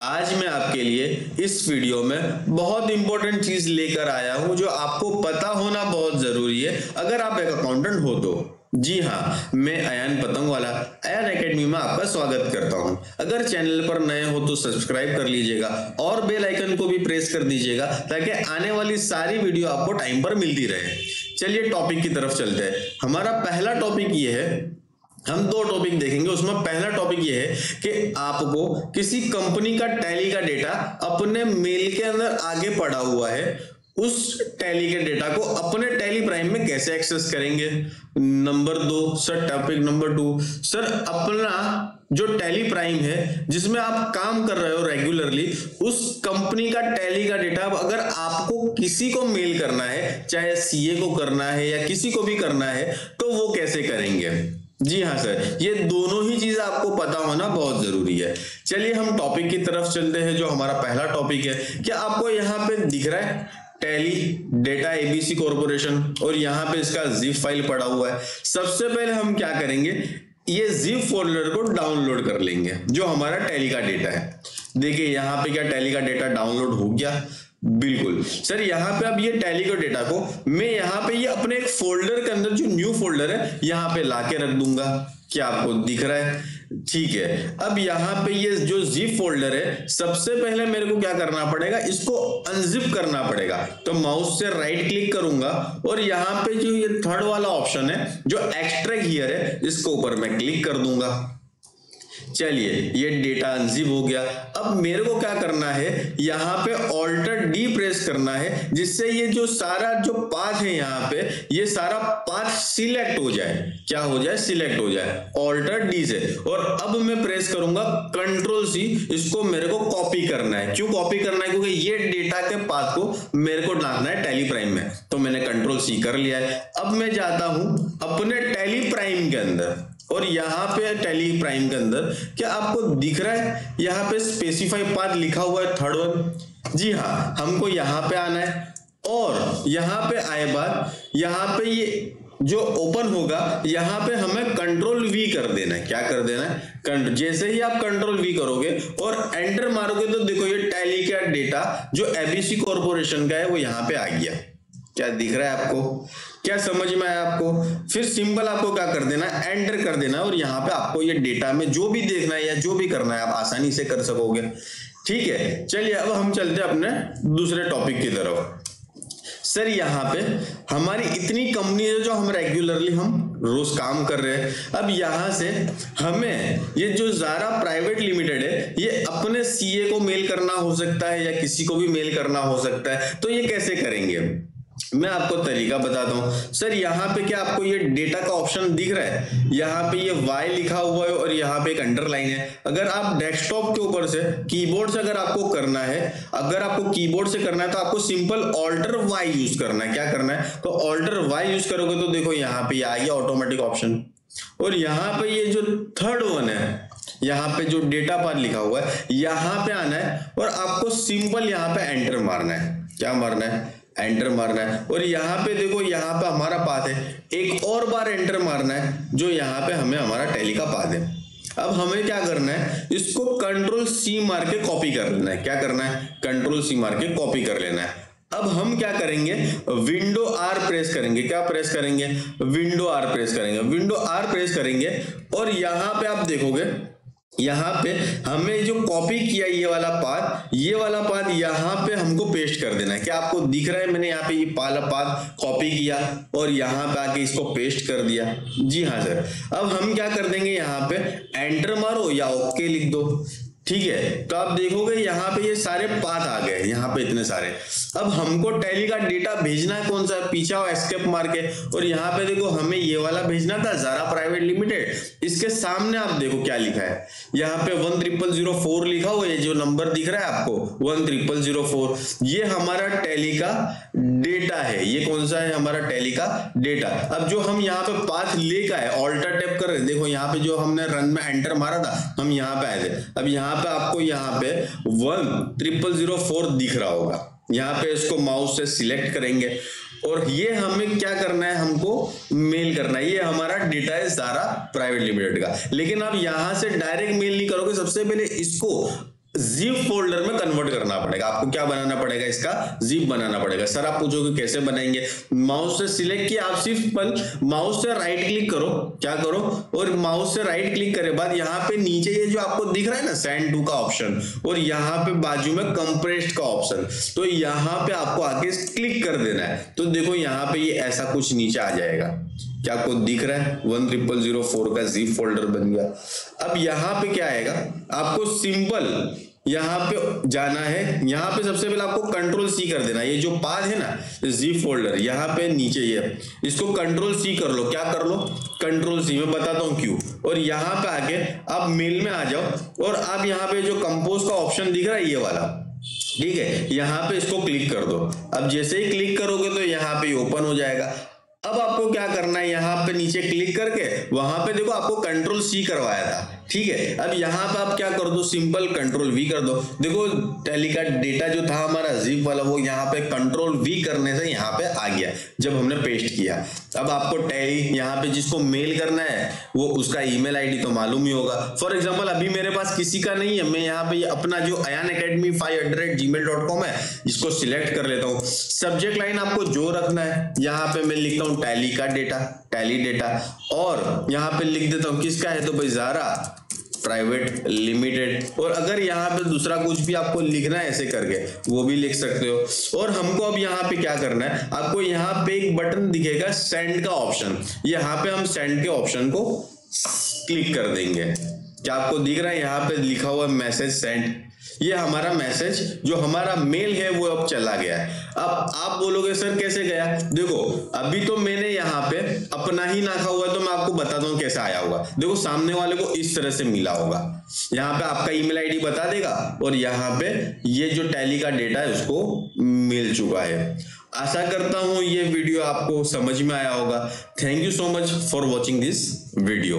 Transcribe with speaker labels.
Speaker 1: आज मैं आपके लिए इस वीडियो में बहुत इंपॉर्टेंट चीज लेकर आया हूं जो आपको पता होना बहुत जरूरी है अगर आप एक अकाउंटेंट हो तो। जी हाँ, मैं अयान पतंगवाला अयान एकेडमी में आपका स्वागत करता हूं। अगर चैनल पर नए हो तो सब्सक्राइब कर लीजिएगा और बेल आइकन को भी प्रेस कर दीजिएगा ताकि आने वाली सारी वीडियो आपको टाइम पर मिलती रहे। चलिए टॉपिक की तरफ चलते हैं। हमारा पहला टॉपिक ये है, हम दो टॉपिक देखेंगे। उसमें पहला टॉपिक ये है कि आपको किसी कंपनी का टैली का डेटा अपने मेल के अंदर आगे पड़ा हुआ है, उस टैली के डेटा को अपने टैली प्राइम में कैसे एक्सेस करेंगे। Number 2 sir, topic number 2 sir, अपना जो टैली प्राइम है जिसमें आप काम कर रहे हो रेगुलरली, उस कंपनी का टैली का डेटा अगर आपको किसी को मेल करना है, चाहे सीए को करना है या किसी को भी करना है, तो वो कैसे करेंगे। जी हाँ सर, ये दोनों ही चीज आपको पता होना बहुत जरूरी है। चलिए हम टॉपिक की तरफ चलते हैं। जो हमारा पहला टॉपिक है, क्या आपको यहाँ पे दिख रहा है टैली डेटा एबीसी कॉर्पोरेशन, और यहाँ पे इसका जिप फाइल पड़ा हुआ है। सबसे पहले हम क्या करेंगे, ये जिप फोल्डर को डाउनलोड कर लेंगे जो हमारा टैली का डेटा है। देखिए यहाँ पे क्या टैली का डेटा डाउनलोड हो गया। बिल्कुल सर, यहाँ पे अब ये टैली के डेटा को मैं यहाँ पे ये अपने एक फोल्डर के अंदर, जो न्यू फोल्डर है, यहाँ पे लाके रख दूंगा। क्या आपको दिख रहा है? ठीक है। अब यहाँ पे ये जो जिप फोल्डर है, सबसे पहले मेरे को क्या करना पड़ेगा, इसको अनजिप करना पड़ेगा। तो माउस से राइट क्लिक करूंगा और यहाँ पे जो ये थर्ड वाला ऑप्शन है जो एक्सट्रैक्ट हियर है, इसको ऊपर मैं क्लिक कर दूंगा। चलिए ये डेटा अनजिप हो गया। अब मेरे को क्या करना है, यहाँ पे ऑल्टर डी प्रेस करना है, जिससे ये जो सारा जो पाथ है यहाँ पे, ये सारा पाथ सिलेक्ट हो जाए। क्या हो जाए? सिलेक्ट हो जाए ऑल्टर डी से। और अब मैं प्रेस करूंगा कंट्रोल सी, इसको मेरे को कॉपी करना है। क्यों कॉपी करना है? क्योंकि ये डेटा के पाथ को मेरे को डालना है टैली प्राइम में। तो मैंने कंट्रोल सी कर लिया है। अब मैं जाता हूं अपने टैली प्राइम के अंदर, और यहाँ पे टैली प्राइम के अंदर क्या आपको दिख रहा है, यहाँ पे स्पेसिफाई पाथ लिखा हुआ है, थर्ड वन। जी हाँ, हमको यहाँ पे आना है और यहाँ पे आए बाद यहाँ पे ये जो ओपन होगा, यहाँ पे हमें कंट्रोल वी कर देना है। क्या कर देना है? जैसे ही आप कंट्रोल वी करोगे और एंटर मारोगे तो देखो ये टैली का डेटा जो एबीसी कॉर्पोरेशन का है वो यहाँ पे आ गया। क्या दिख रहा है आपको? क्या समझ में आया आपको? फिर सिंपल आपको क्या कर देना है, एंटर कर देना, और यहाँ पे आपको ये डेटा में जो भी देखना है या जो भी करना है आप आसानी से कर सकोगे। ठीक है, चलिए अब हम चलते हैं अपने दूसरे टॉपिक की तरफ। सर यहाँ पे हमारी इतनी कंपनी है जो हम रेगुलरली हम रोज काम कर रहे हैं। अब यहाँ से हमें ये जो ज़ारा प्राइवेट लिमिटेड है, ये अपने सीए को मेल करना हो सकता है या किसी को भी मेल करना हो सकता है। तो ये कैसे करेंगे, मैं आपको तरीका बताता हूं। सर यहाँ पे क्या आपको ये डेटा का ऑप्शन दिख रहा है? यहाँ पे ये वाई लिखा हुआ है और यहाँ पे एक अंडरलाइन है। अगर आप डेस्कटॉप के ऊपर से कीबोर्ड से अगर आपको करना है, अगर आपको कीबोर्ड से करना है तो आपको सिंपल ऑल्टर वाई यूज करना है। क्या करना है? तो ऑल्टर वाई यूज करोगे तो देखो यहाँ पे आ गया ऑटोमेटिक ऑप्शन। और यहाँ पे ये जो थर्ड वन है, यहाँ पे जो डेटा पाथ लिखा हुआ है, यहाँ पे आना है और आपको सिंपल यहाँ पे एंटर मारना है। क्या मारना है? एंटर मारना है। और यहाँ पे देखो, यहाँ पे हमारा पाथ है, एक और बार एंटर मारना है, जो यहाँ पे हमें हमारा टैली का पाथ है। अब हमें क्या करना है, इसको कंट्रोल सी मार के कॉपी कर लेना है। क्या करना है? कंट्रोल सी मार के कॉपी कर लेना है। अब हम क्या करेंगे, विंडो आर प्रेस करेंगे। क्या प्रेस करेंगे? विंडो आर प्रेस करेंगे। विंडो आर प्रेस करेंगे और यहाँ पे आप देखोगे, यहाँ पे हमें जो कॉपी किया ये वाला पाथ यहाँ पे हमको पेस्ट कर देना है। क्या आपको दिख रहा है? मैंने यहाँ पे ये वाला पाथ कॉपी किया और यहाँ पे आके इसको पेस्ट कर दिया। जी हाँ सर। अब हम क्या कर देंगे, यहाँ पे एंटर मारो या ओके लिख दो। ठीक है, तो आप देखोगे यहाँ पे ये सारे पाथ आ गए, यहाँ पे इतने सारे। अब हमको टैली का डेटा भेजना है कौन सा, पीछे आओ एस्केप मार के, और यहाँ पे देखो हमें ये वाला भेजना था, ज़ारा प्राइवेट लिमिटेड। इसके सामने आप देखो क्या लिखा है, यहाँ पे 10004 लिखा हुआ है। जो नंबर दिख रहा है आपको 10004, ये हमारा टैली का डेटा है। ये कौन सा है? हमारा टैली का डेटा। अब जो हम यहाँ पे पाथ लेकर आए, ऑल्टर टैप कर रहे, देखो यहाँ पे जो हमने रन में एंटर मारा था, हम यहाँ पे आए थे। अब यहाँ पे आपको यहाँ पे 10004 दिख रहा होगा। यहाँ पे इसको माउस से सिलेक्ट करेंगे और ये हमें क्या करना है, हमको मेल करना है। ये हमारा डेटा है ज़ारा प्राइवेट लिमिटेड का। लेकिन आप यहां से डायरेक्ट मेल नहीं करोगे, सबसे पहले इसको जिप फोल्डर में कन्वर्ट करना पड़ेगा। आपको क्या बनाना पड़ेगा, इसका जिप बनाना पड़ेगा। सर आप पूछोगे कैसे बनाएंगे, माउस से सिलेक्ट किया, आप सिर्फ माउस से राइट क्लिक करो, क्या करो, और माउस से राइट क्लिक करे बाद यहाँ पे नीचे ये जो आपको दिख रहा है ना सेंड टू का ऑप्शन, और यहाँ पे बाजू में कंप्रेस्ड का ऑप्शन, तो यहाँ पे आपको आके क्लिक कर देना है। तो देखो यहाँ पे ये ऐसा कुछ नीचे आ जाएगा, क्या आपको दिख रहा है 10004 का जिप फोल्डर बन गया। अब यहाँ पे क्या आएगा, आपको सिंपल यहाँ पे जाना है, यहाँ पे सबसे पहले आपको कंट्रोल सी कर देना। ये जो पाथ है ना जिप फोल्डर, यहाँ पे नीचे ये, इसको कंट्रोल सी कर लो, क्या कर लो, कंट्रोल सी, मैं बताता हूँ क्यों। और यहाँ पे आके आप मेल में आ जाओ, और आप यहाँ पे जो कंपोज का ऑप्शन दिख रहा है ये वाला, ठीक है, यहाँ पे इसको क्लिक कर दो। अब जैसे ही क्लिक करोगे तो यहाँ पे ओपन हो जाएगा। अब आपको क्या करना है, यहाँ पे नीचे क्लिक करके वहां पे देखो आपको कंट्रोल सी करवाया था, ठीक है। अब यहाँ पे आप क्या कर दो, सिंपल कंट्रोल वी कर दो। देखो टैली का डेटा जो था हमारा जिप वाला, वो यहाँ पे कंट्रोल वी करने से यहाँ पे आ गया जब हमने पेस्ट किया। अब आपको टैली यहाँ पे जिसको मेल करना है वो उसका ईमेल आईडी तो मालूम ही होगा। फॉर एग्जांपल अभी मेरे पास किसी का नहीं है, मैं यहाँ पे अपना जो ayanacademy5@gmail.com है इसको सिलेक्ट कर लेता हूँ। सब्जेक्ट लाइन आपको जो रखना है, यहाँ पे मैं लिखता हूँ टैली का डेटा, टैली डेटा, और यहाँ पे लिख देता हूँ किसका है, तो भाई ज़ारा प्राइवेट लिमिटेड। और अगर यहाँ पे दूसरा कुछ भी आपको लिखना है ऐसे करके वो भी लिख सकते हो। और हमको अब यहाँ पे क्या करना है, आपको यहाँ पे एक बटन दिखेगा सेंड का ऑप्शन, यहाँ पे हम सेंड के ऑप्शन को क्लिक कर देंगे। क्या आपको दिख रहा है यहाँ पे लिखा हुआ मैसेज सेंड, ये हमारा मैसेज जो हमारा मेल है वो अब चला गया है। अब आप बोलोगे सर कैसे गया, देखो अभी तो मैंने यहाँ पे अपना ही नाखा हुआ है, तो मैं आपको बताता हूँ कैसे आया होगा। देखो सामने वाले को इस तरह से मिला होगा, यहाँ पे आपका ईमेल आईडी बता देगा, और यहाँ पे ये जो टैली का डेटा है उसको मिल चुका है। आशा करता हूँ ये वीडियो आपको समझ में आया होगा। Thank you so much for watching this video.